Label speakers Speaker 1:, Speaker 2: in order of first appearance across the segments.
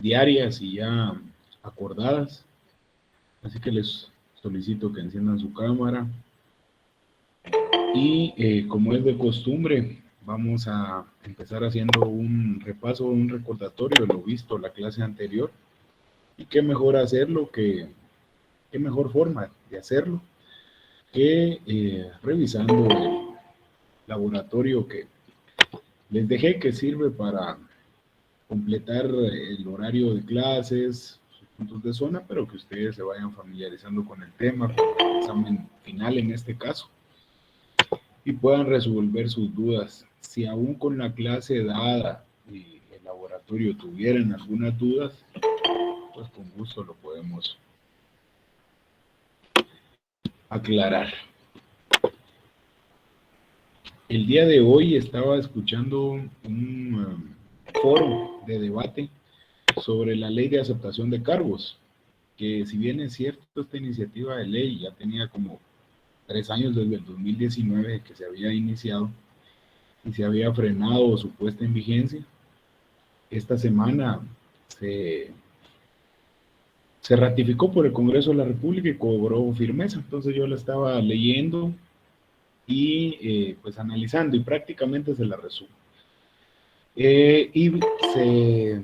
Speaker 1: diarias y ya acordadas. Así que les solicito que enciendan su cámara. Y como es de costumbre, vamos a empezar haciendo un repaso, un recordatorio de lo visto la clase anterior. Y qué mejor hacerlo qué mejor forma de hacerlo que revisando el laboratorio que les dejé, que sirve para completar el horario de clases, sus puntos de zona, pero que ustedes se vayan familiarizando con el tema, con el examen final en este caso, y puedan resolver sus dudas. Si aún con la clase dada y el laboratorio tuvieran algunas dudas, pues con gusto lo podemos aclarar. El día de hoy estaba escuchando un foro de debate sobre la ley de aceptación de cargos, que si bien es cierto, esta iniciativa de ley ya tenía como 3 años desde el 2019 que se había iniciado y se había frenado su puesta en vigencia. Esta semana se, se ratificó por el Congreso de la República y cobró firmeza. Entonces yo la estaba leyendo y pues analizando y prácticamente se la resumo. Y se,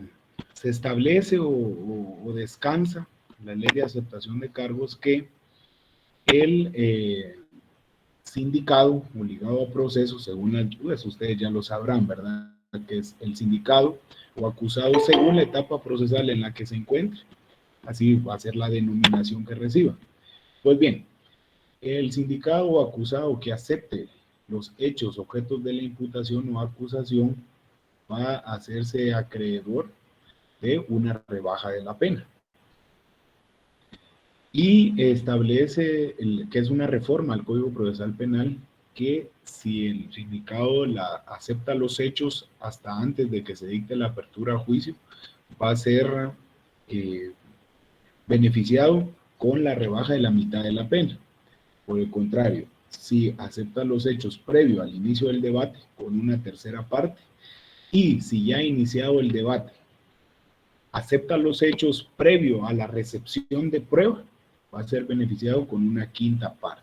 Speaker 1: se establece o descansa la ley de aceptación de cargos que el sindicado o ligado a proceso, según pues ustedes ya lo sabrán, ¿verdad? Que es el sindicado o acusado según la etapa procesal en la que se encuentre. Así va a ser la denominación que reciba. Pues bien, el sindicado o acusado que acepte los hechos objetos de la imputación o acusación va a hacerse acreedor de una rebaja de la pena. Y establece que es una reforma al Código Procesal Penal que si el sindicado acepta los hechos hasta antes de que se dicte la apertura a juicio, va a ser eh, beneficiado con la rebaja de la mitad de la pena. Por el contrario, si acepta los hechos previo al inicio del debate con una tercera parte, y si ya ha iniciado el debate, acepta los hechos previo a la recepción de prueba, va a ser beneficiado con una quinta parte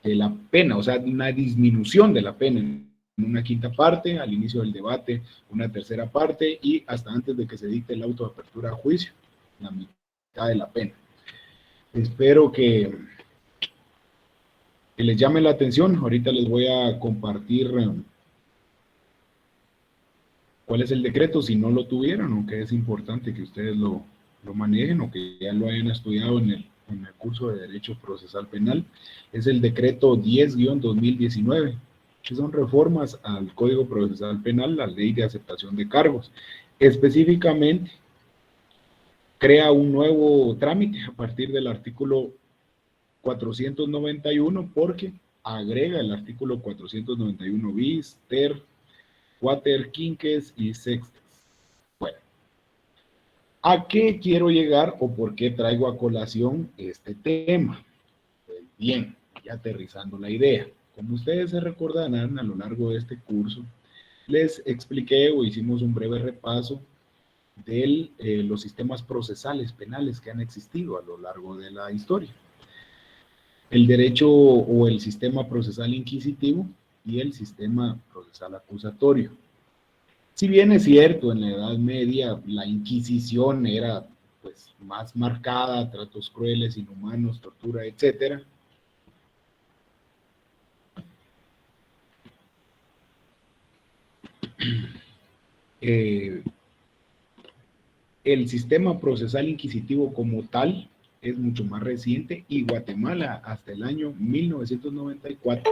Speaker 1: de la pena, o sea, una disminución de la pena en una quinta parte, al inicio del debate una tercera parte y hasta antes de que se dicte el auto de apertura a juicio, la mitad de la pena. Espero que les llame la atención. Ahorita les voy a compartir cuál es el decreto si no lo tuvieran, aunque es importante que ustedes lo manejen o que ya lo hayan estudiado en el curso de Derecho Procesal Penal. Es el decreto 10-2019, que son reformas al Código Procesal Penal, la ley de aceptación de cargos. Específicamente, crea un nuevo trámite a partir del artículo 491 porque agrega el artículo 491 bis, ter, quater, quinques y sextes. Bueno, ¿a qué quiero llegar o por qué traigo a colación este tema? Pues bien, ya aterrizando la idea. Como ustedes se recordarán, a lo largo de este curso, les expliqué o hicimos un breve repaso de los sistemas procesales penales que han existido a lo largo de la historia. El derecho o el sistema procesal inquisitivo y el sistema procesal acusatorio. Si bien es cierto, en la Edad Media la Inquisición era pues más marcada, tratos crueles, inhumanos, tortura, etcétera. Eh, el sistema procesal inquisitivo como tal es mucho más reciente y Guatemala hasta el año 1994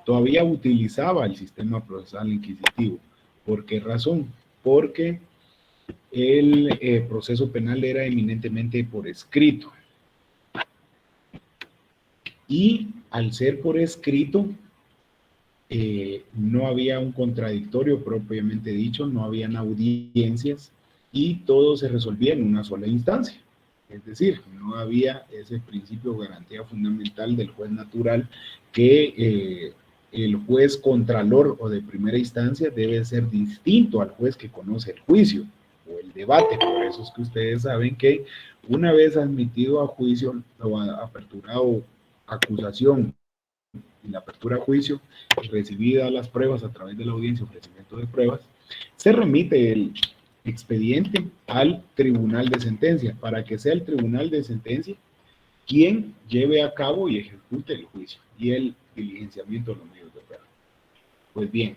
Speaker 1: todavía utilizaba el sistema procesal inquisitivo. ¿Por qué razón? Porque el proceso penal era eminentemente por escrito. Y al ser por escrito, no había un contradictorio propiamente dicho, no habían audiencias y todo se resolvía en una sola instancia. Es decir, no había ese principio de garantía fundamental del juez natural que el juez contralor o de primera instancia debe ser distinto al juez que conoce el juicio. o el debate. Por eso es que ustedes saben que una vez admitido a juicio o aperturado acusación y la apertura a juicio, recibida las pruebas a través de la audiencia, ofrecimiento de pruebas, se remite el expediente al tribunal de sentencia, para que sea el tribunal de sentencia quien lleve a cabo y ejecute el juicio y el diligenciamiento de los medios de prueba. Pues bien,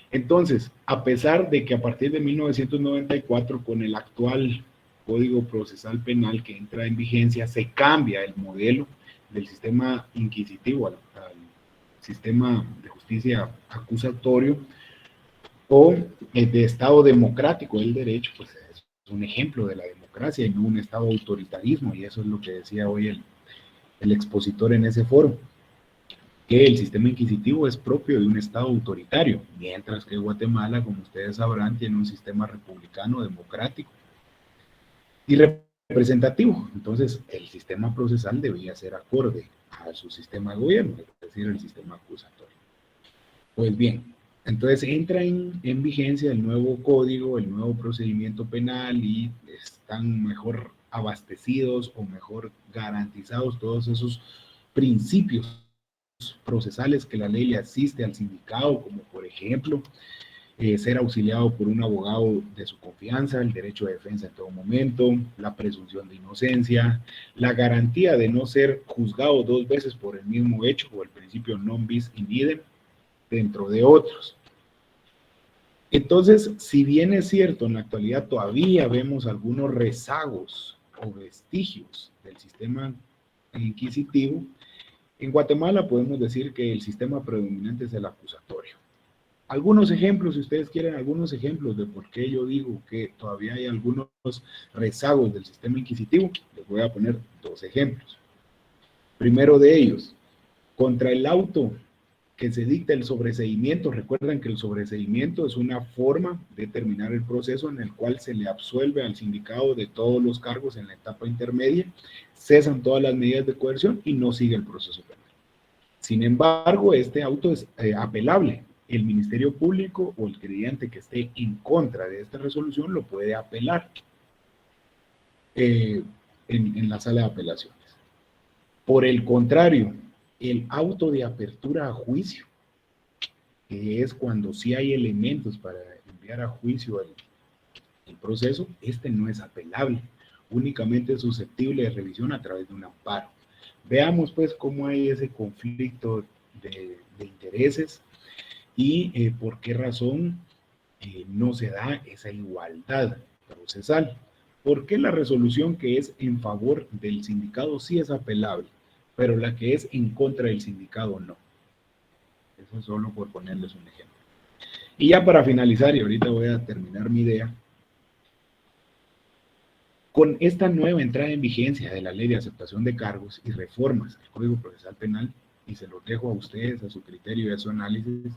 Speaker 1: entonces, a pesar de que a partir de 1994, con el actual Código Procesal Penal que entra en vigencia, se cambia el modelo del sistema inquisitivo al sistema de justicia acusatorio o de Estado democrático del derecho, pues es un ejemplo de la democracia y no un Estado autoritarismo, y eso es lo que decía hoy el expositor en ese foro, que el sistema inquisitivo es propio de un Estado autoritario, mientras que Guatemala, como ustedes sabrán, tiene un sistema republicano, democrático y representativo. Entonces, el sistema procesal debía ser acorde a su sistema de gobierno, es decir, el sistema acusatorio. Pues bien, entonces entra en vigencia el nuevo código, el nuevo procedimiento penal y están mejor abastecidos o mejor garantizados todos esos principios procesales que la ley le asiste al sindicado, como por ejemplo ser auxiliado por un abogado de su confianza, el derecho de defensa en todo momento, la presunción de inocencia, la garantía de no ser juzgado dos veces por el mismo hecho o el principio non bis in idem, dentro de otros. Entonces, si bien es cierto, en la actualidad todavía vemos algunos rezagos o vestigios del sistema inquisitivo, en Guatemala podemos decir que el sistema predominante es el acusatorio. Algunos ejemplos, si ustedes quieren, algunos ejemplos de por qué yo digo que todavía hay algunos rezagos del sistema inquisitivo, les voy a poner dos ejemplos. Primero de ellos, contra el auto que se dicta el sobreseimiento. Recuerden que el sobreseimiento es una forma de terminar el proceso en el cual se le absuelve al sindicado de todos los cargos en la etapa intermedia, cesan todas las medidas de coerción y no sigue el proceso penal. Sin embargo, este auto es apelable. El Ministerio Público o el creyente que esté en contra de esta resolución lo puede apelar en la sala de apelaciones. Por el contrario, el auto de apertura a juicio, que es cuando sí hay elementos para enviar a juicio el proceso, este no es apelable, únicamente es susceptible de revisión a través de un amparo. Veamos pues cómo hay ese conflicto de intereses y por qué razón no se da esa igualdad procesal. ¿Por qué la resolución que es en favor del sindicado sí es apelable, pero la que es en contra del sindicado no? Eso solo por ponerles un ejemplo. Y ya para finalizar, y ahorita voy a terminar mi idea, con esta nueva entrada en vigencia de la Ley de Aceptación de Cargos y reformas al Código Procesal Penal, y se los dejo a ustedes, a su criterio y a su análisis,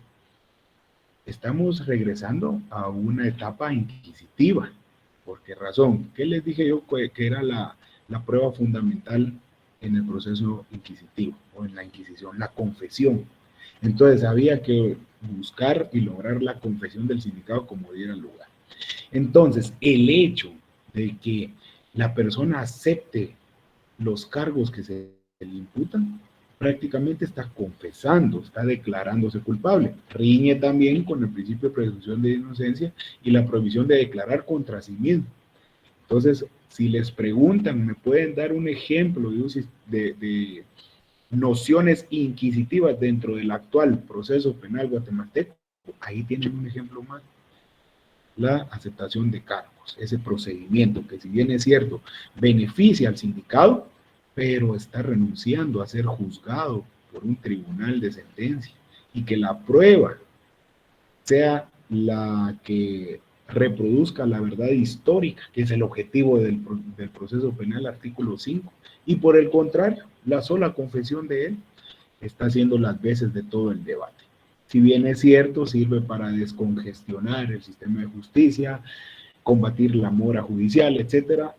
Speaker 1: estamos regresando a una etapa inquisitiva. ¿Por qué razón? ¿Qué les dije yo que era la prueba fundamental en el proceso inquisitivo o en la Inquisición? La confesión. Entonces había que buscar y lograr la confesión del sindicado como diera lugar. Entonces, el hecho de que la persona acepte los cargos que se le imputan, prácticamente está confesando, está declarándose culpable. Riñe también con el principio de presunción de inocencia y la prohibición de declarar contra sí mismo. Entonces, si les preguntan, ¿me pueden dar un ejemplo de nociones inquisitivas dentro del actual proceso penal guatemalteco? Ahí tienen un ejemplo más. La aceptación de cargos, ese procedimiento que, si bien es cierto, beneficia al sindicado, pero está renunciando a ser juzgado por un tribunal de sentencia y que la prueba sea la que reproduzca la verdad histórica, que es el objetivo del proceso penal, artículo 5, y por el contrario, la sola confesión de él está haciendo las veces de todo el debate. Si bien es cierto, sirve para descongestionar el sistema de justicia, combatir la mora judicial, etcétera.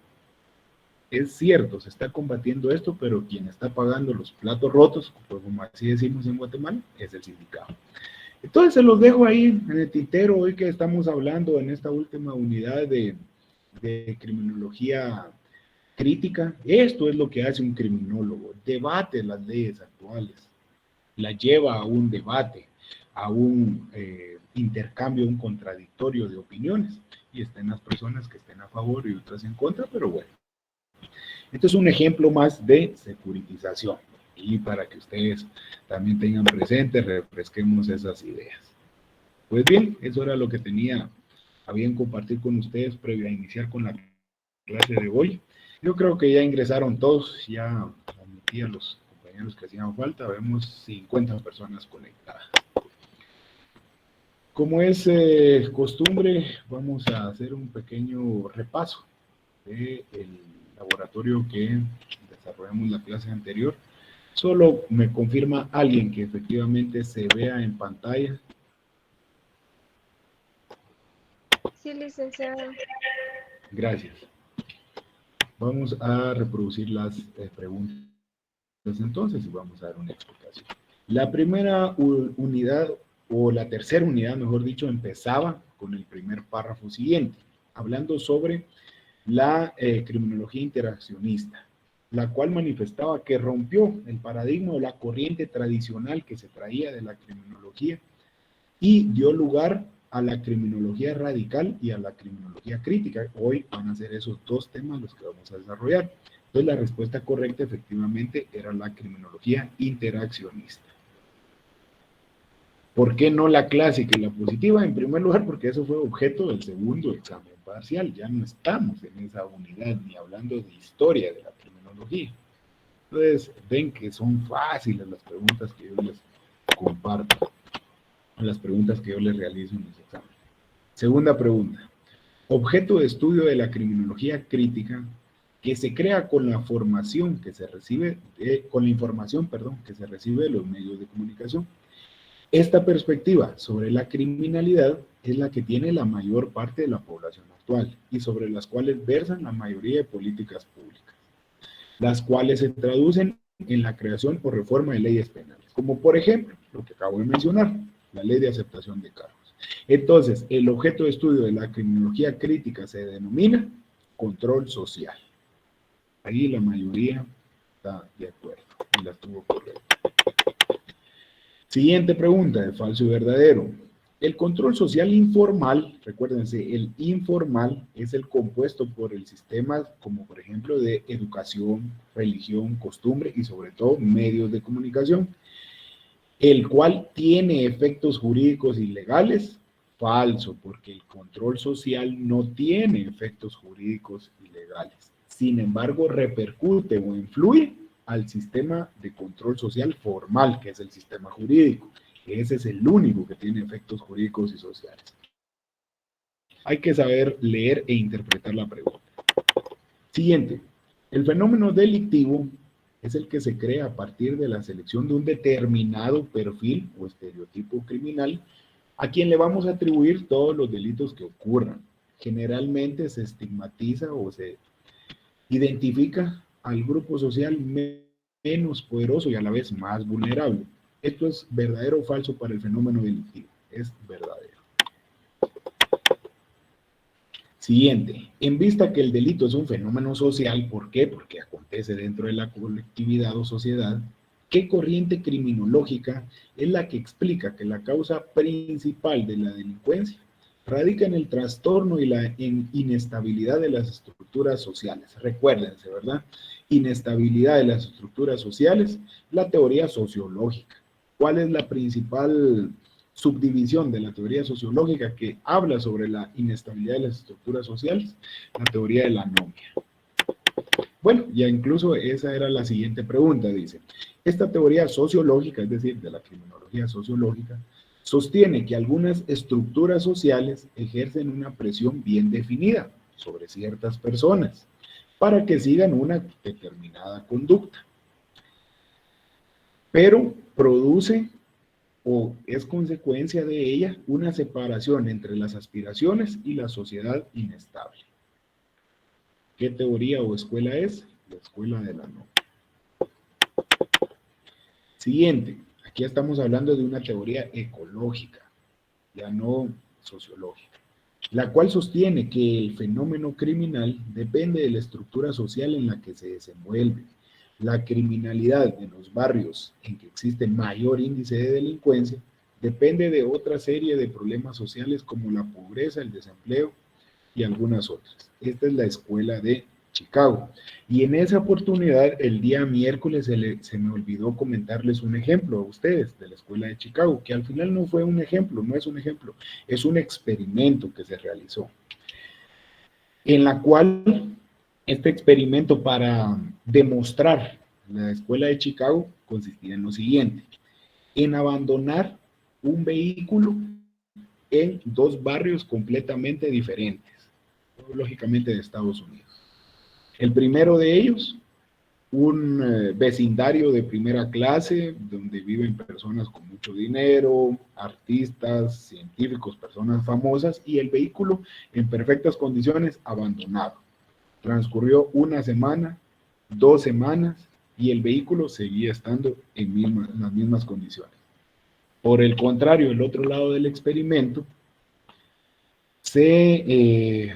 Speaker 1: Es cierto, se está combatiendo esto, pero quien está pagando los platos rotos, como así decimos en Guatemala, es el sindicado. Entonces se los dejo ahí en el tintero hoy que estamos hablando en esta última unidad de de criminología crítica, esto es lo que hace un criminólogo, debate las leyes actuales, la lleva a un debate, a un intercambio, un contradictorio de opiniones, y estén las personas que estén a favor y otras en contra, pero bueno. Esto es un ejemplo más de securitización, y para que ustedes también tengan presente, refresquemos esas ideas. Pues bien, eso era lo que tenía a bien compartir con ustedes previo a iniciar con la clase de hoy. Yo creo que ya ingresaron todos, ya omití a los compañeros que hacían falta, vemos 50 personas conectadas. Como es costumbre, vamos a hacer un pequeño repaso del laboratorio que desarrollamos la clase anterior. Solo me confirma alguien que efectivamente se vea en pantalla.
Speaker 2: Sí, licenciado.
Speaker 1: Gracias. Vamos a reproducir las preguntas entonces y vamos a dar una explicación. La primera unidad, o la tercera unidad, mejor dicho, empezaba con el primer párrafo siguiente, hablando sobre la criminología interaccionista, la cual manifestaba que rompió el paradigma o la corriente tradicional que se traía de la criminología y dio lugar a la criminología radical y a la criminología crítica. Hoy van a ser esos dos temas los que vamos a desarrollar. Entonces la respuesta correcta efectivamente era la criminología interaccionista. ¿Por qué no la clásica y la positiva? En primer lugar, porque eso fue objeto del segundo examen parcial. Ya no estamos en esa unidad ni hablando de historia de la criminología. Entonces, ven que son fáciles las preguntas que yo les comparto, las preguntas que yo les realizo en los exámenes. Segunda pregunta. Objeto de estudio de la criminología crítica que se crea con la formación que se recibe, con la información, perdón, que se recibe de los medios de comunicación. Esta perspectiva sobre la criminalidad es la que tiene la mayor parte de la población actual y sobre las cuales versan la mayoría de políticas públicas, las cuales se traducen en la creación o reforma de leyes penales, como por ejemplo lo que acabo de mencionar, la ley de aceptación de cargos. Entonces, el objeto de estudio de la criminología crítica se denomina control social. Ahí la mayoría está de acuerdo y la tuvo correcta. Siguiente pregunta, de falso y verdadero. El control social informal, recuérdense, el informal es el compuesto por el sistema como por ejemplo de educación, religión, costumbre y sobre todo medios de comunicación, el cual tiene efectos jurídicos y legales. Falso, porque el control social no tiene efectos jurídicos y legales. Sin embargo, repercute o influye al sistema de control social formal, que es el sistema jurídico. Ese es el único que tiene efectos jurídicos y sociales. Hay que saber leer e interpretar la pregunta. Siguiente. El fenómeno delictivo es el que se crea a partir de la selección de un determinado perfil o estereotipo criminal a quien le vamos a atribuir todos los delitos que ocurran. Generalmente se estigmatiza o se identifica al grupo social menos poderoso y a la vez más vulnerable. Esto es verdadero o falso para el fenómeno delictivo. Es verdadero. Siguiente, en vista que el delito es un fenómeno social, ¿por qué? Porque acontece dentro de la colectividad o sociedad. ¿Qué corriente criminológica es la que explica que la causa principal de la delincuencia radica en el trastorno y la inestabilidad de las estructuras sociales? Recuérdense, ¿verdad? Inestabilidad de las estructuras sociales, la teoría sociológica. ¿Cuál es la principal subdivisión de la teoría sociológica que habla sobre la inestabilidad de las estructuras sociales? La teoría de la anomia. Bueno, ya incluso esa era la siguiente pregunta, dice. Esta teoría sociológica, es decir, de la criminología sociológica, sostiene que algunas estructuras sociales ejercen una presión bien definida sobre ciertas personas para que sigan una determinada conducta, pero produce o es consecuencia de ella una separación entre las aspiraciones y la sociedad inestable. ¿Qué teoría o escuela es? La escuela de la no. Siguiente, aquí estamos hablando de una teoría ecológica, ya no sociológica. la cual sostiene que el fenómeno criminal depende de la estructura social en la que se desenvuelve. La criminalidad en los barrios en que existe mayor índice de delincuencia depende de otra serie de problemas sociales como la pobreza, el desempleo y algunas otras. Esta es la escuela de Chicago. Y en esa oportunidad, el día miércoles, se me olvidó comentarles un ejemplo a ustedes de la escuela de Chicago, que al final no fue un ejemplo, no es un ejemplo, es un experimento que se realizó, en la cual este experimento para demostrar la escuela de Chicago consistía en lo siguiente: en abandonar un vehículo en dos barrios completamente diferentes, lógicamente de Estados Unidos. El primero de ellos, un vecindario de primera clase, donde viven personas con mucho dinero, artistas, científicos, personas famosas, y el vehículo en perfectas condiciones, abandonado. Transcurrió una semana, 2 semanas, y el vehículo seguía estando en las mismas condiciones. Por el contrario, el otro lado del experimento se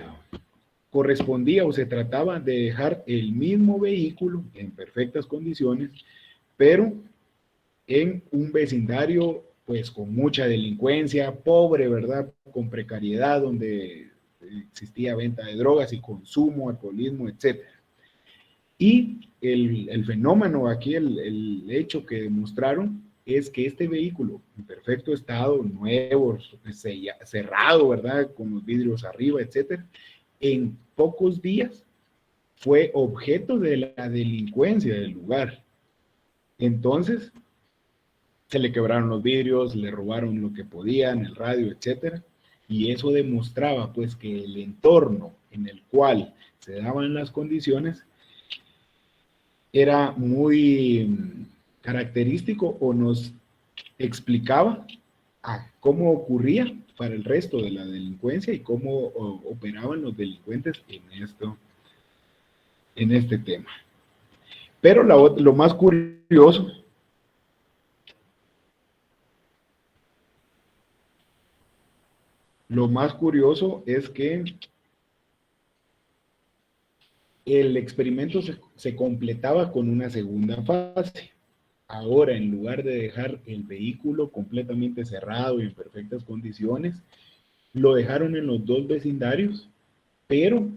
Speaker 1: correspondía o se trataba de dejar el mismo vehículo en perfectas condiciones, pero en un vecindario pues con mucha delincuencia, pobre, ¿verdad? Con precariedad, donde existía venta de drogas y consumo, alcoholismo, etc. Y el fenómeno aquí, el hecho que demostraron es que este vehículo en perfecto estado, nuevo, cerrado, ¿verdad? Con los vidrios arriba, etcétera, en pocos días fue objeto de la delincuencia del lugar. Entonces, se le quebraron los vidrios, le robaron lo que podían, el radio, etcétera, y eso demostraba pues que el entorno en el cual se daban las condiciones era muy característico, o nos explicaba cómo ocurría para el resto de la delincuencia y cómo operaban los delincuentes en este tema. Pero lo más curioso es que el experimento se completaba con una segunda fase. Ahora, en lugar de dejar el vehículo completamente cerrado y en perfectas condiciones, lo dejaron en los dos vecindarios, pero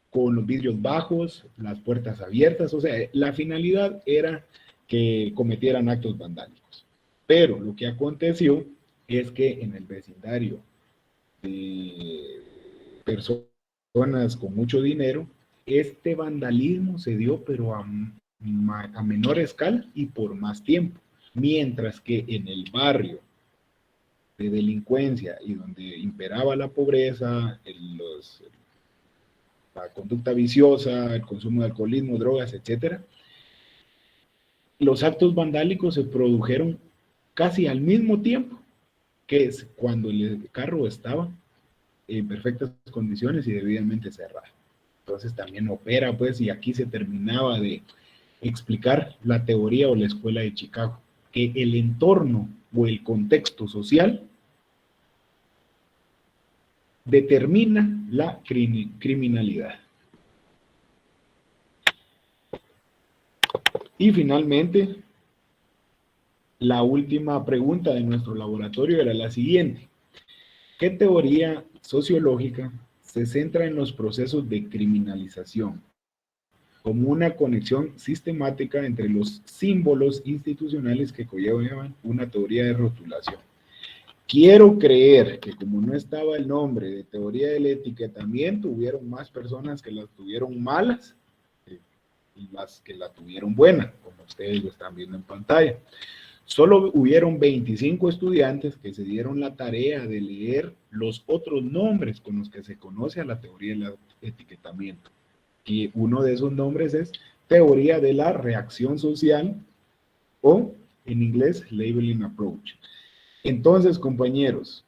Speaker 1: con los vidrios bajos, las puertas abiertas. O sea, la finalidad era que cometieran actos vandálicos. Pero lo que aconteció es que en el vecindario de personas con mucho dinero, este vandalismo se dio, pero a menor escala y por más tiempo. Mientras que en el barrio de delincuencia y donde imperaba la pobreza, la conducta viciosa, el consumo de alcoholismo, drogas, etcétera, los actos vandálicos se produjeron casi al mismo tiempo, que es cuando el carro estaba en perfectas condiciones y debidamente cerrado. Entonces también opera, pues, y aquí se terminaba de explicar la teoría o la escuela de Chicago, que el entorno o el contexto social determina la criminalidad. Y finalmente, la última pregunta de nuestro laboratorio era la siguiente: ¿qué teoría sociológica se centra en los procesos de criminalización como una conexión sistemática entre los símbolos institucionales que conllevan una teoría de rotulación? Quiero creer que como no estaba el nombre de teoría del etiquetamiento, hubieron más personas que las tuvieron malas y las que la tuvieron buena, como ustedes lo están viendo en pantalla. Solo hubieron 25 estudiantes que se dieron la tarea de leer los otros nombres con los que se conoce a la teoría del etiquetamiento. Y uno de esos nombres es teoría de la reacción social, o en inglés, labeling approach. Entonces, compañeros,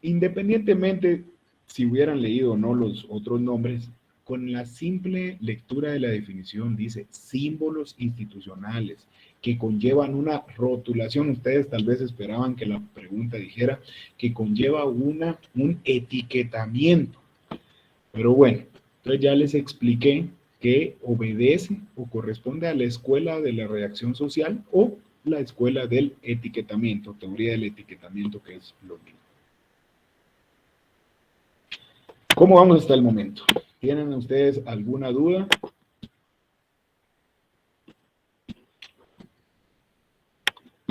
Speaker 1: independientemente si hubieran leído o no los otros nombres, con la simple lectura de la definición dice símbolos institucionales que conllevan una rotulación. Ustedes tal vez esperaban que la pregunta dijera que conlleva un etiquetamiento. Pero bueno, entonces ya les expliqué que obedece o corresponde a la escuela de la redacción social o la escuela del etiquetamiento, teoría del etiquetamiento, que es lo mismo. ¿Cómo vamos hasta el momento? ¿Tienen ustedes alguna duda?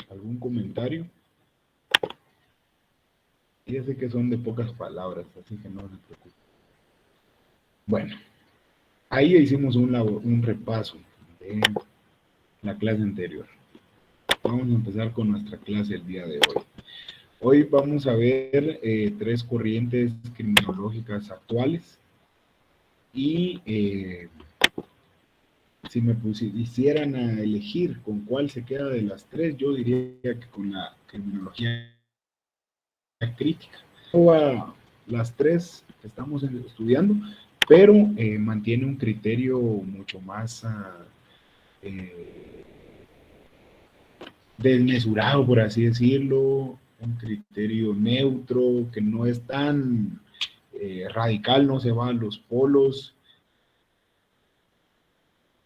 Speaker 1: ¿Algún comentario? Fíjense que son de pocas palabras, así que no se preocupen. Bueno, ahí hicimos un repaso de la clase anterior. Vamos a empezar con nuestra clase el día de hoy. Hoy vamos a ver 3 corrientes criminológicas actuales y si me hicieran a elegir con cuál se queda de las 3, yo diría que con la criminología crítica. Las 3 que estamos estudiando, pero mantiene un criterio mucho más desmesurado, por así decirlo, un criterio neutro, que no es tan radical, no se va a los polos,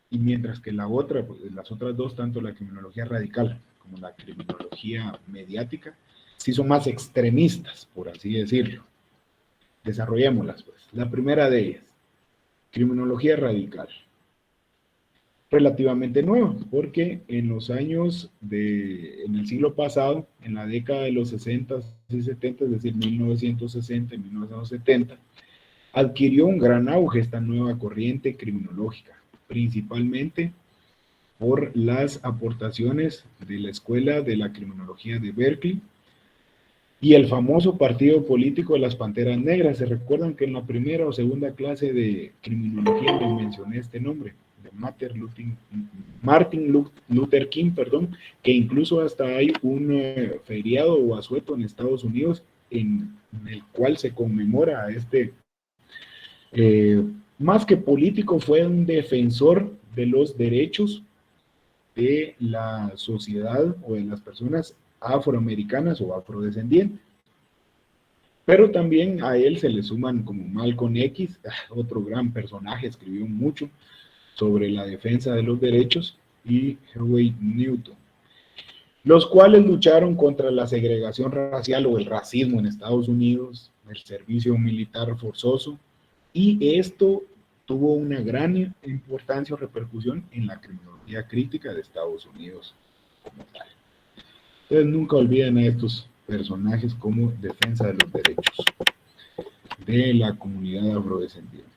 Speaker 1: y mientras que la otra, pues, las otras 2, tanto la criminología radical como la criminología mediática, sí son más extremistas, por así decirlo. Desarrollémoslas, pues. La primera de ellas, criminología radical. Relativamente nueva, porque en los años en el siglo pasado, en la década de los 60 y 70, es decir, 1960 y 1970, adquirió un gran auge esta nueva corriente criminológica, principalmente por las aportaciones de la Escuela de la Criminología de Berkeley y el famoso partido político de las Panteras Negras. ¿Se recuerdan que en la primera o segunda clase de criminología les mencioné este nombre? De Martin Luther King, perdón, que incluso hasta hay un feriado o asueto en Estados Unidos en el cual se conmemora a este, más que político, fue un defensor de los derechos de la sociedad o de las personas afroamericanas o afrodescendientes. Pero también a él se le suman como Malcolm X, otro gran personaje, escribió mucho sobre la defensa de los derechos, y Huey Newton, los cuales lucharon contra la segregación racial o el racismo en Estados Unidos, el servicio militar forzoso, y esto tuvo una gran importancia o repercusión en la criminología crítica de Estados Unidos como tal. Entonces nunca olviden a estos personajes como defensa de los derechos de la comunidad afrodescendiente.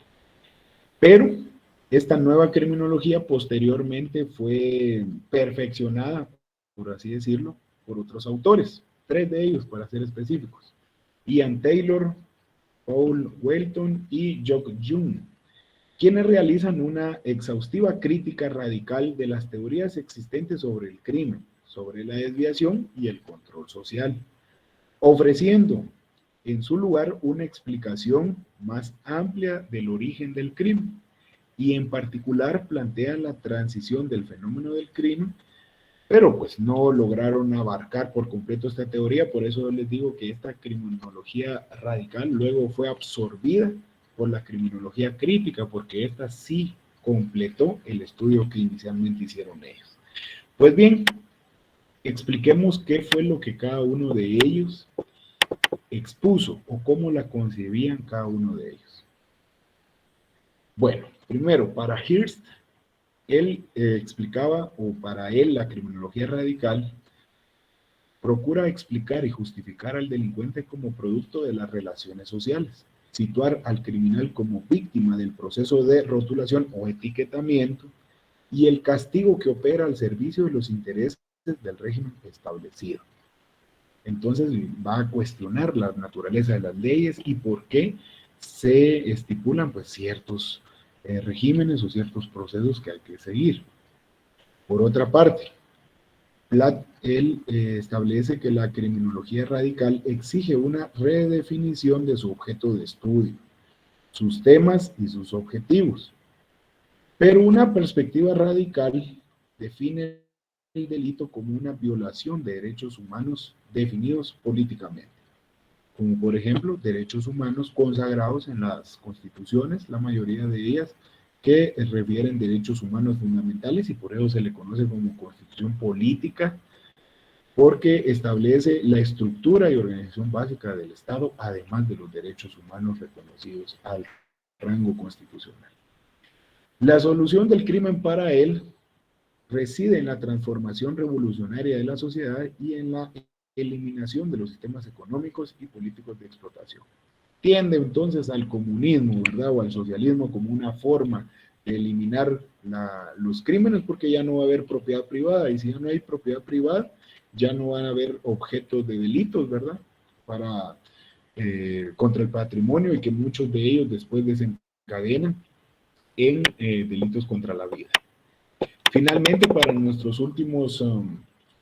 Speaker 1: Pero esta nueva criminología posteriormente fue perfeccionada, por así decirlo, por otros autores, 3 de ellos para ser específicos: Ian Taylor, Paul Wheaton y Jock Young, quienes realizan una exhaustiva crítica radical de las teorías existentes sobre el crimen, sobre la desviación y el control social, ofreciendo en su lugar una explicación más amplia del origen del crimen, y en particular plantean la transición del fenómeno del crimen, pero pues no lograron abarcar por completo esta teoría. Por eso les digo que esta criminología radical luego fue absorbida por la criminología crítica, porque esta sí completó el estudio que inicialmente hicieron ellos. Pues bien, expliquemos qué fue lo que cada uno de ellos expuso o cómo la concebían cada uno de ellos. Bueno, primero, para Hearst, él explicaba, o para él la criminología radical procura explicar y justificar al delincuente como producto de las relaciones sociales, situar al criminal como víctima del proceso de rotulación o etiquetamiento y el castigo que opera al servicio de los intereses del régimen establecido. Entonces va a cuestionar la naturaleza de las leyes y por qué se estipulan pues ciertos regímenes o ciertos procesos que hay que seguir. Por otra parte, él establece que la criminología radical exige una redefinición de su objeto de estudio, sus temas y sus objetivos. Pero una perspectiva radical define el delito como una violación de derechos humanos definidos políticamente, como por ejemplo derechos humanos consagrados en las constituciones, la mayoría de ellas que refieren derechos humanos fundamentales, y por eso se le conoce como constitución política, porque establece la estructura y organización básica del Estado, además de los derechos humanos reconocidos al rango constitucional. La solución del crimen para él reside en la transformación revolucionaria de la sociedad y en la eliminación de los sistemas económicos y políticos de explotación. Tiende entonces al comunismo, ¿verdad? O al socialismo como una forma de eliminar los crímenes, porque ya no va a haber propiedad privada, y si ya no hay propiedad privada, ya no van a haber objetos de delitos, ¿verdad? Para, contra el patrimonio, y que muchos de ellos después desencadenan en delitos contra la vida. Finalmente, para nuestros últimos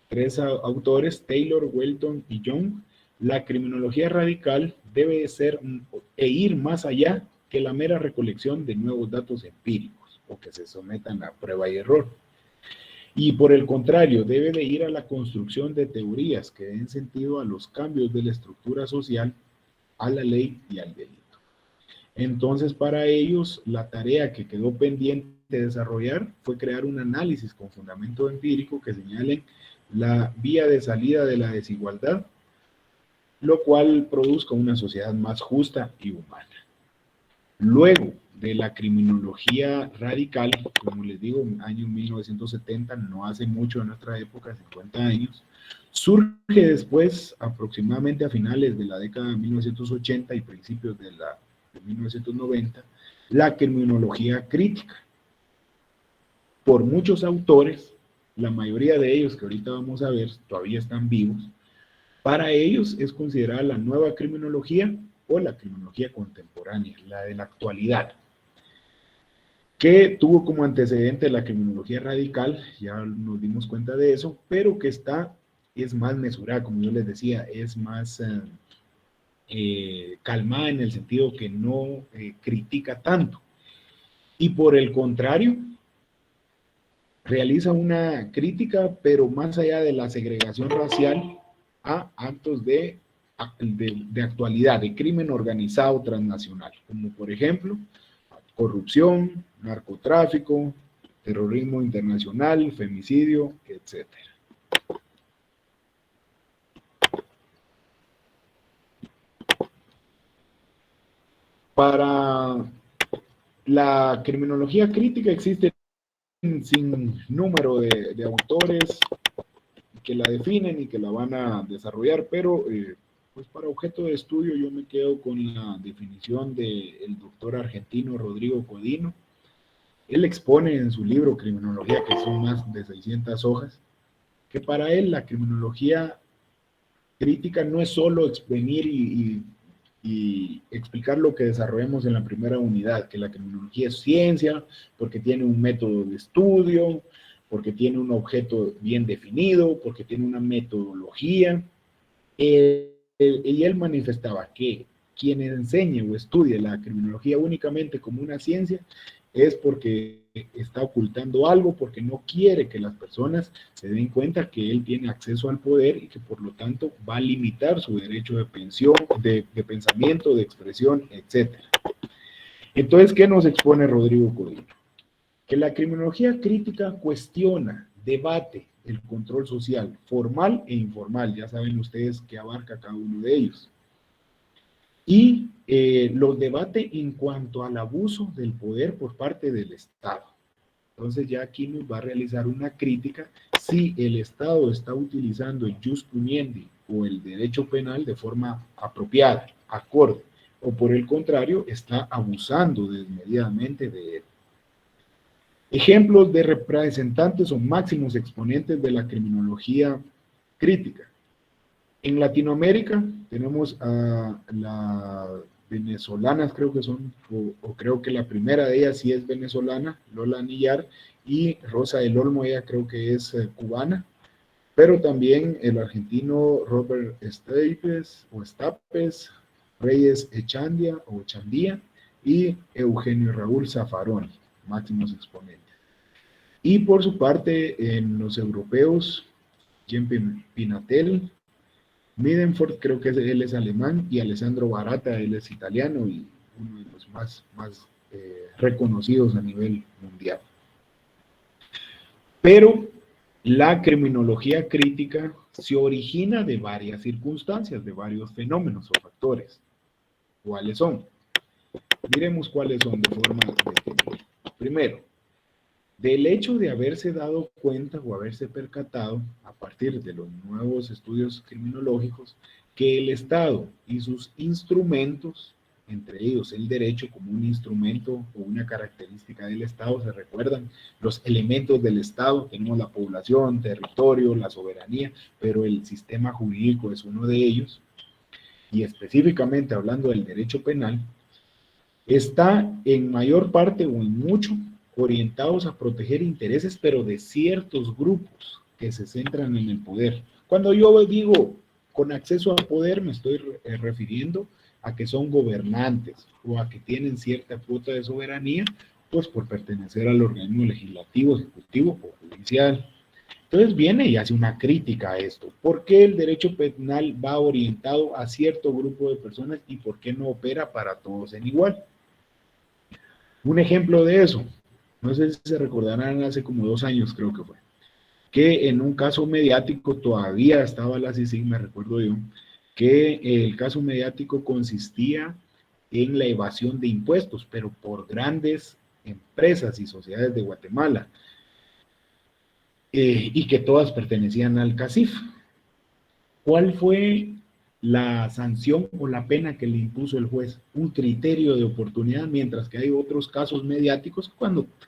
Speaker 1: tres autores, Taylor, Welton y Young, la criminología radical debe ser e ir más allá que la mera recolección de nuevos datos empíricos o que se sometan a prueba y error. Y por el contrario, debe de ir a la construcción de teorías que den sentido a los cambios de la estructura social, a la ley y al delito. Entonces, para ellos, la tarea que quedó pendiente de desarrollar fue crear un análisis con fundamento empírico que señale la vía de salida de la desigualdad, lo cual produzca una sociedad más justa y humana. Luego de la criminología radical, como les digo, en el año 1970, no hace mucho de nuestra época, 50 años, surge después, aproximadamente a finales de la década de 1980 y principios de 1990, la criminología crítica. Por muchos autores, la mayoría de ellos que ahorita vamos a ver todavía están vivos, para ellos es considerada la nueva criminología o la criminología contemporánea, la de la actualidad, que tuvo como antecedente la criminología radical, ya nos dimos cuenta de eso, pero que es más mesurada, como yo les decía, es más calmada en el sentido que no critica tanto. Y por el contrario, realiza una crítica, pero más allá de la segregación racial, a actos de actualidad, de crimen organizado transnacional, como por ejemplo, corrupción, narcotráfico, terrorismo internacional, femicidio, etc. Para la criminología crítica existen sin número de autores que la definen y que la van a desarrollar, pero pues para objeto de estudio yo me quedo con la definición del doctor argentino Rodrigo Codino. Él expone en su libro Criminología, que son más de 600 hojas, que para él la criminología crítica no es solo exprimir y explicar lo que desarrollamos en la primera unidad, que la criminología es ciencia, porque tiene un método de estudio, porque tiene un objeto bien definido, porque tiene una metodología. Y él manifestaba que quien enseñe o estudie la criminología únicamente como una ciencia es porque está ocultando algo, porque no quiere que las personas se den cuenta que él tiene acceso al poder y que por lo tanto va a limitar su derecho de pensión, de pensamiento, de expresión, etc. Entonces, ¿qué nos expone Rodrigo Codino? Que la criminología crítica cuestiona, debate el control social, formal e informal, ya saben ustedes que abarca cada uno de ellos, y los debate en cuanto al abuso del poder por parte del Estado. Entonces ya aquí nos va a realizar una crítica si el Estado está utilizando el jus puniendi o el derecho penal de forma apropiada, acorde, o por el contrario está abusando desmedidamente de él. Ejemplos de representantes o máximos exponentes de la criminología crítica. En Latinoamérica tenemos a las venezolanas, creo que son, o creo que la primera de ellas sí es venezolana, Lola Anillar, y Rosa del Olmo, ella creo que es cubana, pero también el argentino Robert Stapes, Reyes Echandia o Chandía, y Eugenio Raúl Zaffaroni, máximos exponentes. Y por su parte, en los europeos, Jean Pinatel, Midenford, creo que él es alemán, y Alessandro Barata, él es italiano y uno de los más reconocidos a nivel mundial. Pero la criminología crítica se origina de varias circunstancias, de varios fenómenos o factores. ¿Cuáles son? Miremos cuáles son de forma detenida. Primero, del hecho de haberse dado cuenta o haberse percatado, a partir de los nuevos estudios criminológicos, que el Estado y sus instrumentos, entre ellos el derecho como un instrumento o una característica del Estado, se recuerdan los elementos del Estado, tenemos la población, territorio, la soberanía, pero el sistema jurídico es uno de ellos, y específicamente hablando del derecho penal, está en mayor parte o en mucho orientados a proteger intereses, pero de ciertos grupos que se centran en el poder. Cuando yo digo con acceso al poder, me estoy refiriendo a que son gobernantes o a que tienen cierta cuota de soberanía, pues por pertenecer al organismo legislativo, ejecutivo o judicial. Entonces viene y hace una crítica a esto. ¿Por qué el derecho penal va orientado a cierto grupo de personas y por qué no opera para todos en igual? Un ejemplo de eso, no sé si se recordarán, hace como 2 años creo que fue, que en un caso mediático todavía estaba la CICIG, me recuerdo yo, que el caso mediático consistía en la evasión de impuestos, pero por grandes empresas y sociedades de Guatemala, y que todas pertenecían al CACIF. ¿Cuál fue la sanción o la pena que le impuso el juez? Un criterio de oportunidad, mientras que hay otros casos mediáticos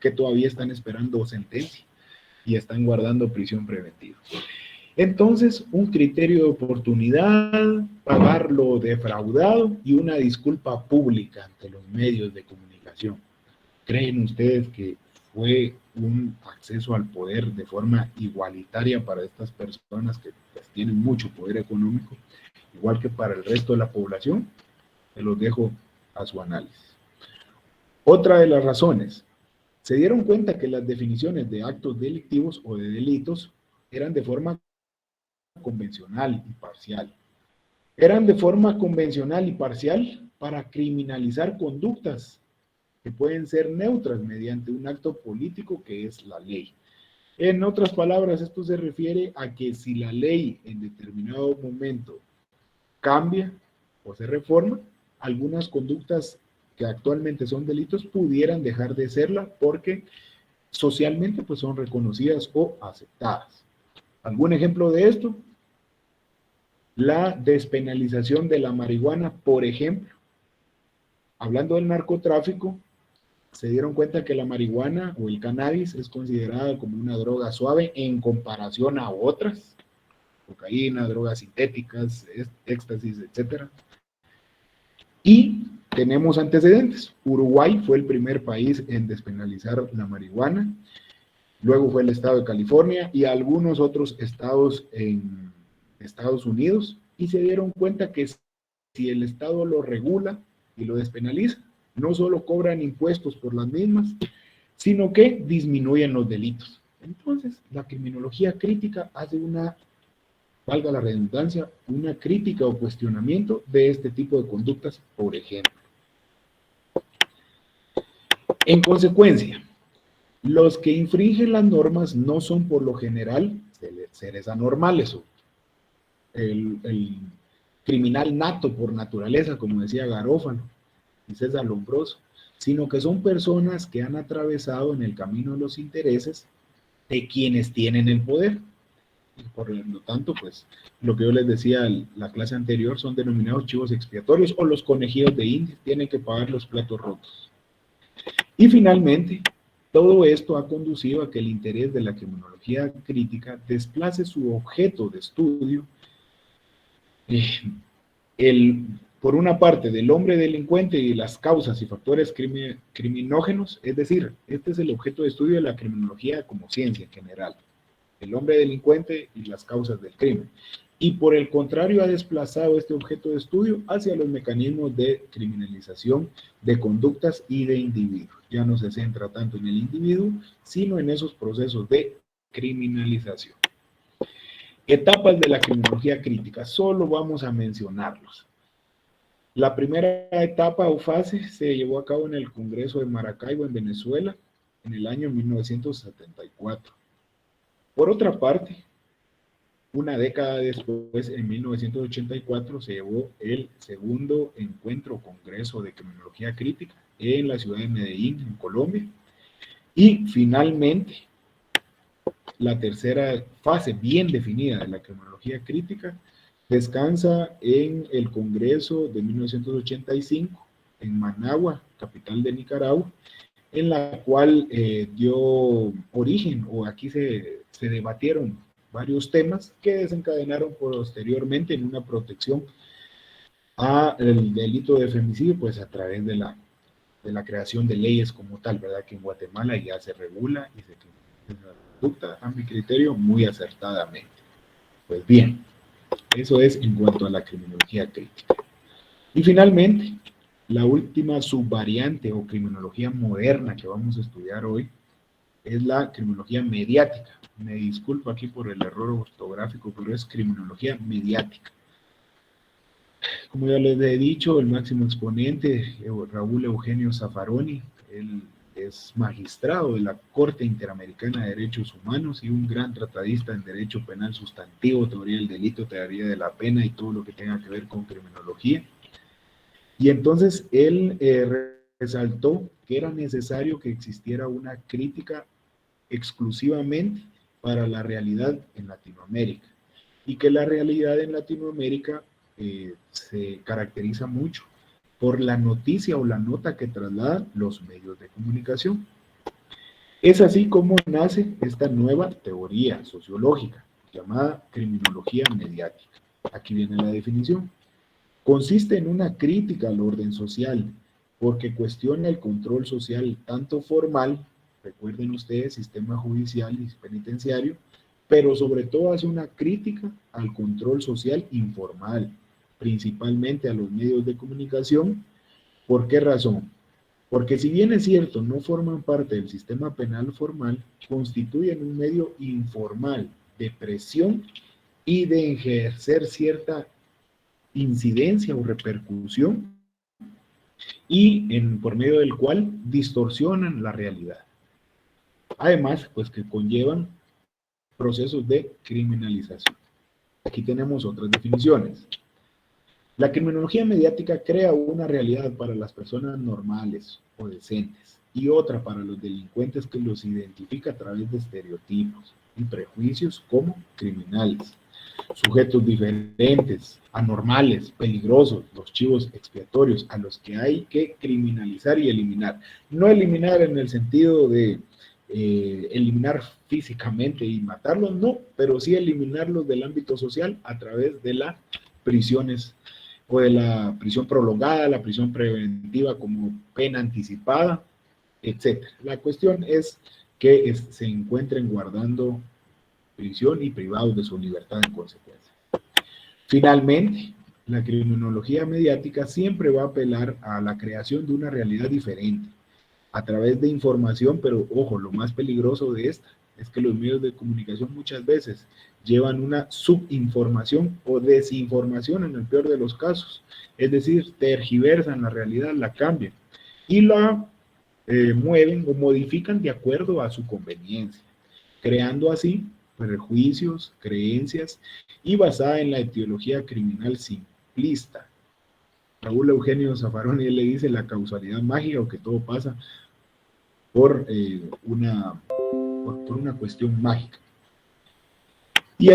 Speaker 1: que todavía están esperando sentencia y están guardando prisión preventiva. Entonces, un criterio de oportunidad, pagar lo defraudado y una disculpa pública ante los medios de comunicación. ¿Creen ustedes que fue un acceso al poder de forma igualitaria para estas personas que pues, tienen mucho poder económico, igual que para el resto de la población? Se los dejo a su análisis. Otra de las razones, se dieron cuenta que las definiciones de actos delictivos o de delitos eran de forma convencional y parcial. Eran de forma convencional y parcial para criminalizar conductas que pueden ser neutras mediante un acto político que es la ley. En otras palabras, esto se refiere a que si la ley en determinado momento cambia o se reforma, algunas conductas que actualmente son delitos pudieran dejar de serla porque socialmente pues son reconocidas o aceptadas. ¿Algún ejemplo de esto? La despenalización de la marihuana, por ejemplo. Hablando del narcotráfico, se dieron cuenta que la marihuana o el cannabis es considerada como una droga suave en comparación a otras, cocaína, drogas sintéticas, éxtasis, etc. Y tenemos antecedentes. Uruguay fue el primer país en despenalizar la marihuana, luego fue el estado de California y algunos otros estados en Estados Unidos, y se dieron cuenta que si el estado lo regula y lo despenaliza, no solo cobran impuestos por las mismas, sino que disminuyen los delitos. Entonces, la criminología crítica hace una, valga la redundancia, una crítica o cuestionamiento de este tipo de conductas, por ejemplo. En consecuencia, los que infringen las normas no son por lo general seres anormales o el criminal nato por naturaleza, como decía Garófalo y César Lombroso, sino que son personas que han atravesado en el camino de los intereses de quienes tienen el poder. Y por lo tanto, pues, lo que yo les decía en la clase anterior son denominados chivos expiatorios o los conejillos de Indias, tienen que pagar los platos rotos. Y finalmente, todo esto ha conducido a que el interés de la criminología crítica desplace su objeto de estudio por una parte, del hombre delincuente y las causas y factores criminógenos, es decir, este es el objeto de estudio de la criminología como ciencia en general, el hombre delincuente y las causas del crimen. y por el contrario ha desplazado este objeto de estudio hacia los mecanismos de criminalización de conductas y de individuos. Ya no se centra tanto en el individuo, sino en esos procesos de criminalización. Etapas de la criminología crítica, solo vamos a mencionarlos. La primera etapa o fase se llevó a cabo en el Congreso de Maracaibo, en Venezuela, en el año 1974. Por otra parte, una década después, en 1984, se llevó el segundo encuentro o Congreso de Criminología Crítica en la ciudad de Medellín, en Colombia. Y finalmente, la tercera fase bien definida de la criminología crítica descansa en el Congreso de 1985 en Managua, capital de Nicaragua, en la cual dio origen, o aquí se debatieron varios temas que desencadenaron posteriormente en una protección al delito de femicidio, pues a través de la creación de leyes como tal, ¿verdad? Que en Guatemala ya se regula y se conducta, a mi criterio, muy acertadamente. Pues bien, eso es en cuanto a la criminología crítica. Y finalmente, la última subvariante o criminología moderna que vamos a estudiar hoy es la criminología mediática. Me disculpo aquí por el error ortográfico, pero es criminología mediática. Como ya les he dicho, el máximo exponente, Raúl Eugenio Zaffaroni, él es magistrado de la Corte Interamericana de Derechos Humanos y un gran tratadista en derecho penal sustantivo, teoría del delito, teoría de la pena y todo lo que tenga que ver con criminología. Y entonces él resaltó que era necesario que existiera una crítica exclusivamente para la realidad en Latinoamérica y que la realidad en Latinoamérica se caracteriza mucho por la noticia o la nota que trasladan los medios de comunicación. Es así como nace esta nueva teoría sociológica llamada criminología mediática. Aquí viene la definición. Consiste en una crítica al orden social porque cuestiona el control social tanto formal, recuerden ustedes, sistema judicial y penitenciario, pero sobre todo hace una crítica al control social informal, principalmente a los medios de comunicación. ¿Por qué razón? Porque si bien es cierto, no forman parte del sistema penal formal, constituyen un medio informal de presión y de ejercer cierta incidencia o repercusión y por medio del cual distorsionan la realidad. Además, pues que conllevan procesos de criminalización. Aquí tenemos otras definiciones. La criminología mediática crea una realidad para las personas normales o decentes y otra para los delincuentes que los identifica a través de estereotipos y prejuicios como criminales. Sujetos diferentes, anormales, peligrosos, los chivos expiatorios a los que hay que criminalizar y eliminar. No eliminar en el sentido de eliminar físicamente y matarlos, no, pero sí eliminarlos del ámbito social a través de las prisiones o de la prisión prolongada, la prisión preventiva como pena anticipada, etc. La cuestión es que se encuentren guardando prisión y privados de su libertad en consecuencia. Finalmente, la criminología mediática siempre va a apelar a la creación de una realidad diferente a través de información, pero ojo, lo más peligroso de esta es que los medios de comunicación muchas veces llevan una subinformación o desinformación en el peor de los casos, es decir, tergiversan la realidad, la cambian y la mueven o modifican de acuerdo a su conveniencia, creando así prejuicios, creencias y basada en la etiología criminal simplista. Raúl Eugenio Zaffaroni le dice la causalidad mágica o que todo pasa por una cuestión mágica. Y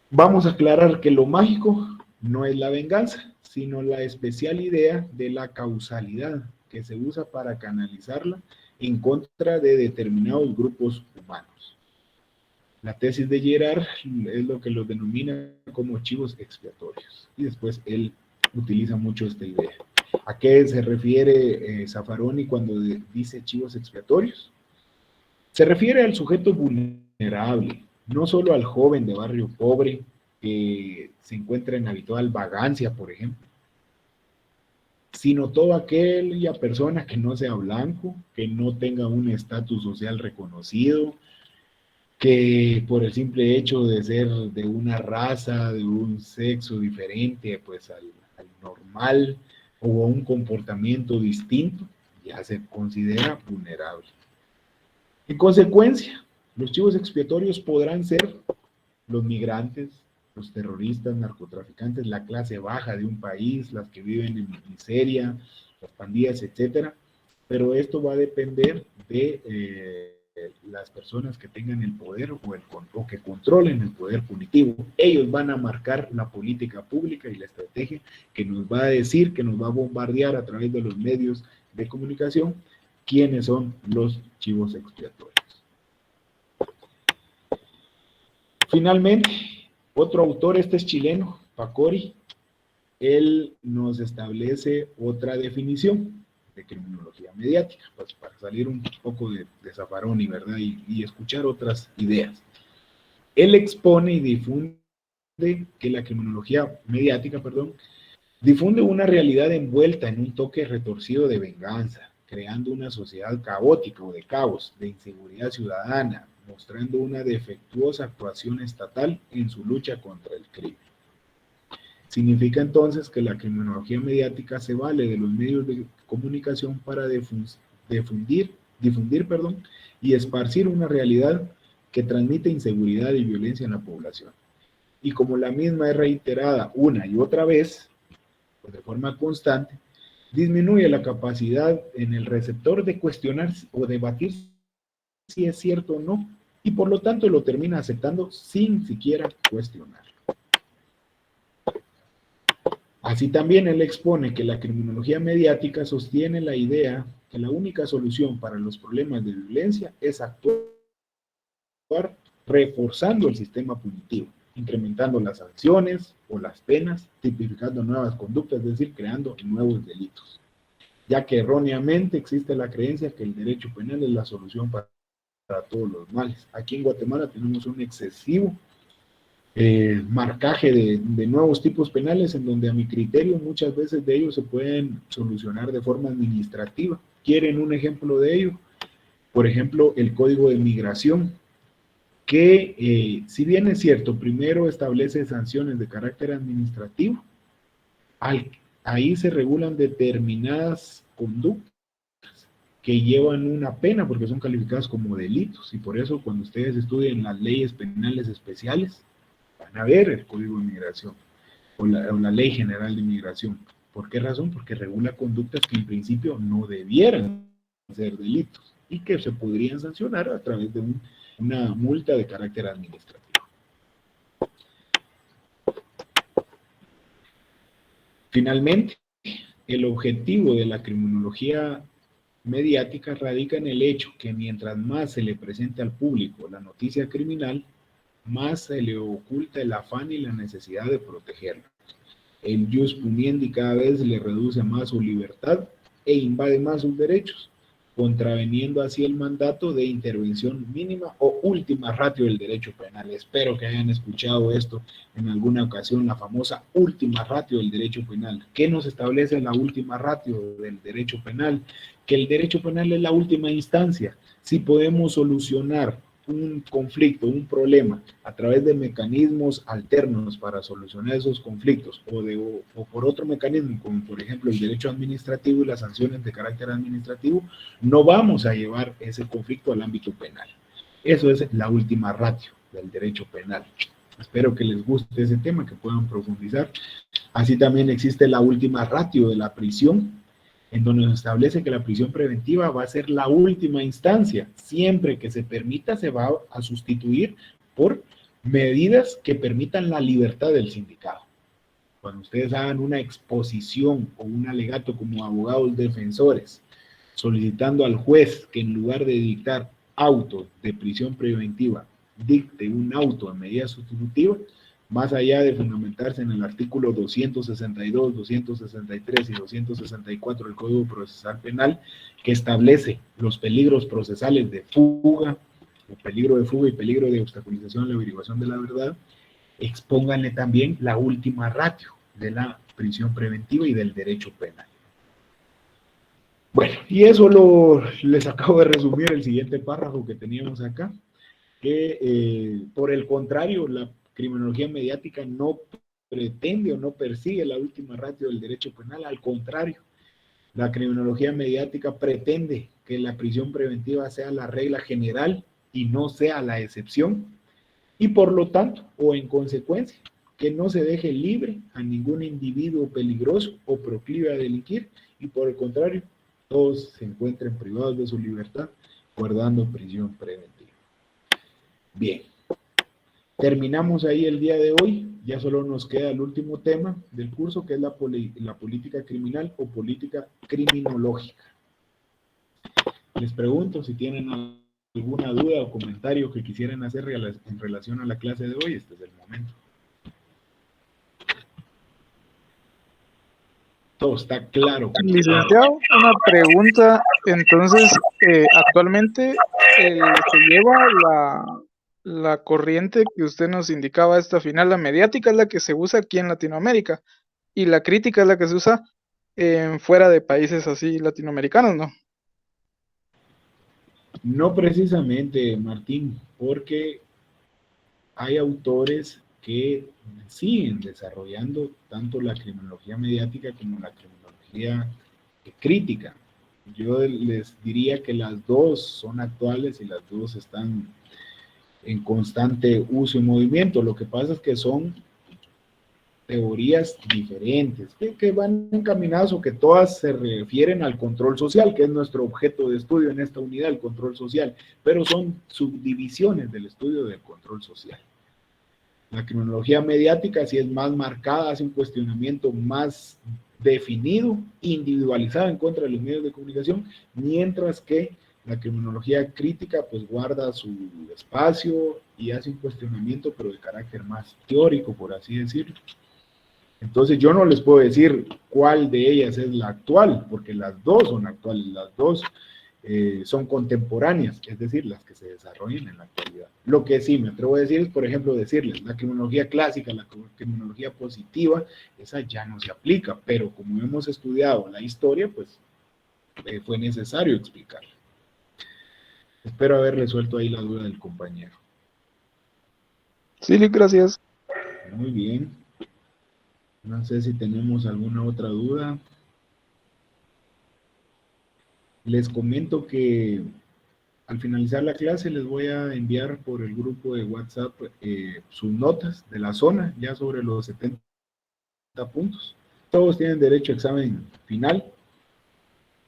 Speaker 1: vamos a aclarar que lo mágico no es la venganza, sino la especial idea de la causalidad que se usa para canalizarla en contra de determinados grupos humanos. La tesis de Girard es lo que los denomina como chivos expiatorios. Y después él utiliza mucho esta idea. ¿A qué se refiere Zaffaroni cuando dice chivos expiatorios? Se refiere al sujeto vulnerable, no solo al joven de barrio pobre que se encuentra en habitual vagancia, por ejemplo, sino toda aquella persona que no sea blanco, que no tenga un estatus social reconocido, que por el simple hecho de ser de una raza, de un sexo diferente pues al normal o a un comportamiento distinto, ya se considera vulnerable. En consecuencia, los chivos expiatorios podrán ser los migrantes, los terroristas, narcotraficantes, la clase baja de un país, las que viven en miseria, las pandillas, etcétera, pero esto va a depender de las personas que tengan el poder o que controlen el poder punitivo. Ellos van a marcar la política pública y la estrategia que nos va a decir, que nos va a bombardear a través de los medios de comunicación, quiénes son los chivos expiatorios. Finalmente, otro autor, este es chileno, Pacori, él nos establece otra definición de criminología mediática, pues para salir un poco de Zaffaroni, ¿verdad? Y escuchar otras ideas. Él expone y difunde que la criminología mediática, difunde una realidad envuelta en un toque retorcido de venganza, creando una sociedad caótica o de caos, de inseguridad ciudadana, mostrando una defectuosa actuación estatal en su lucha contra el crimen. Significa entonces que la criminología mediática se vale de los medios de comunicación para difundir, y esparcir una realidad que transmite inseguridad y violencia en la población. Y como la misma es reiterada una y otra vez, pues de forma constante, disminuye la capacidad en el receptor de cuestionar o debatir si es cierto o no, y por lo tanto lo termina aceptando sin siquiera cuestionar. Así también él expone que la criminología mediática sostiene la idea que la única solución para los problemas de violencia es actuar reforzando el sistema punitivo, incrementando las sanciones o las penas, tipificando nuevas conductas, es decir, creando nuevos delitos, ya que erróneamente existe la creencia que el derecho penal es la solución para todos los males. Aquí en Guatemala tenemos un excesivo marcaje de nuevos tipos penales en donde a mi criterio muchas veces de ellos se pueden solucionar de forma administrativa. ¿Quieren un ejemplo de ello? Por ejemplo, el Código de Migración, que si bien es cierto, primero establece sanciones de carácter administrativo, ahí se regulan determinadas conductas que llevan una pena porque son calificadas como delitos, y por eso cuando ustedes estudien las leyes penales especiales, van a ver el Código de Migración o la Ley General de Migración. ¿Por qué razón? Porque regula conductas que en principio no debieran ser delitos y que se podrían sancionar a través de una multa de carácter administrativo. Finalmente, el objetivo de la criminología mediática radica en el hecho que mientras más se le presente al público la noticia criminal, más se le oculta el afán y la necesidad de protegerlo. El jus puniendi cada vez le reduce más su libertad e invade más sus derechos, contraveniendo así el mandato de intervención mínima o última ratio del derecho penal. Espero que hayan escuchado esto en alguna ocasión, la famosa última ratio del derecho penal. ¿Qué nos establece la última ratio del derecho penal? Que el derecho penal es la última instancia. Si podemos solucionar un conflicto, un problema, a través de mecanismos alternos para solucionar esos conflictos, o por otro mecanismo, como por ejemplo el derecho administrativo y las sanciones de carácter administrativo, no vamos a llevar ese conflicto al ámbito penal. Eso es la última ratio del derecho penal. Espero que les guste ese tema, que puedan profundizar. Así también existe la última ratio de la prisión, en donde nos establece que la prisión preventiva va a ser la última instancia. Siempre que se permita, se va a sustituir por medidas que permitan la libertad del sindicado. Cuando ustedes hagan una exposición o un alegato como abogados defensores, solicitando al juez que en lugar de dictar auto de prisión preventiva, dicte un auto de medida sustitutiva, más allá de fundamentarse en el artículo 262, 263 y 264 del Código Procesal Penal, que establece los peligros procesales de fuga, o peligro de fuga y peligro de obstaculización en la averiguación de la verdad, expónganle también la última ratio de la prisión preventiva y del derecho penal. Bueno, y eso les acabo de resumir el siguiente párrafo que teníamos acá, que por el contrario, la criminología mediática no pretende o no persigue la última ratio del derecho penal, al contrario, la criminología mediática pretende que la prisión preventiva sea la regla general y no sea la excepción, y por lo tanto, o en consecuencia, que no se deje libre a ningún individuo peligroso o proclive a delinquir, y por el contrario, todos se encuentren privados de su libertad, guardando prisión preventiva. Bien, terminamos ahí el día de hoy. Ya solo nos queda el último tema del curso, que es la política criminal o política criminológica. Les pregunto si tienen alguna duda o comentario que quisieran hacer en relación a la clase de hoy. Este es el momento. Todo está claro.
Speaker 3: Licenciado, una pregunta. Entonces, actualmente se lleva la corriente que usted nos indicaba esta final, la mediática es la que se usa aquí en Latinoamérica y la crítica es la que se usa fuera de países así latinoamericanos, ¿no?
Speaker 1: No precisamente, Martín, porque hay autores que siguen desarrollando tanto la criminología mediática como la criminología crítica. Yo les diría que las dos son actuales y las dos están en constante uso y movimiento. Lo que pasa es que son teorías diferentes, que van encaminadas o que todas se refieren al control social, que es nuestro objeto de estudio en esta unidad, el control social, pero son subdivisiones del estudio del control social. La criminología mediática sí es más marcada, hace un cuestionamiento más definido, individualizado en contra de los medios de comunicación, mientras que la criminología crítica pues guarda su espacio y hace un cuestionamiento, pero de carácter más teórico, por así decirlo. Entonces yo no les puedo decir cuál de ellas es la actual, porque las dos son actuales, las dos son contemporáneas, es decir, las que se desarrollan en la actualidad. Lo que sí me atrevo a decir es, por ejemplo, decirles, la criminología clásica, la criminología positiva, esa ya no se aplica, pero como hemos estudiado la historia, pues fue necesario explicarla. Espero haber resuelto ahí la duda del compañero.
Speaker 3: Sí, gracias.
Speaker 1: Muy bien. No sé si tenemos alguna otra duda. Les comento que al finalizar la clase les voy a enviar por el grupo de WhatsApp sus notas de la zona, ya sobre los 70 puntos. Todos tienen derecho a examen final.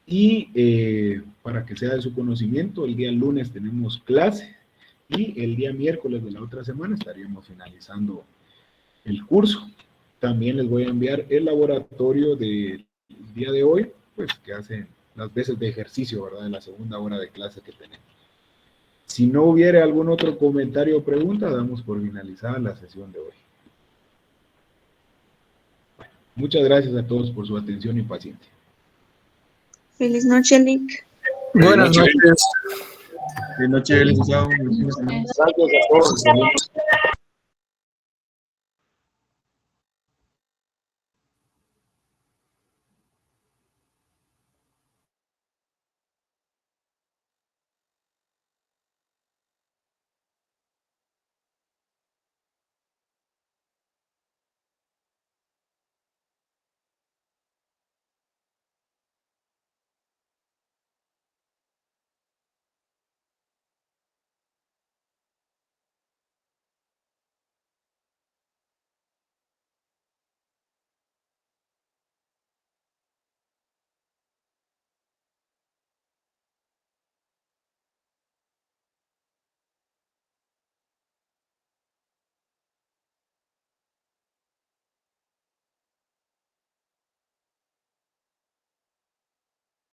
Speaker 1: Y para que sea de su conocimiento, el día lunes tenemos clase y el día miércoles de la otra semana estaríamos finalizando el curso. También les voy a enviar el laboratorio del día de hoy, pues que hacen las veces de ejercicio, ¿verdad? De la segunda hora de clase que tenemos. Si no hubiera algún otro comentario o pregunta, damos por finalizada la sesión de hoy. Bueno, muchas gracias a todos por su atención y paciencia.
Speaker 2: Feliz noche, Lick.
Speaker 4: Buenas noches.
Speaker 5: Buenas noches, licenciado.
Speaker 1: Gracias a todos.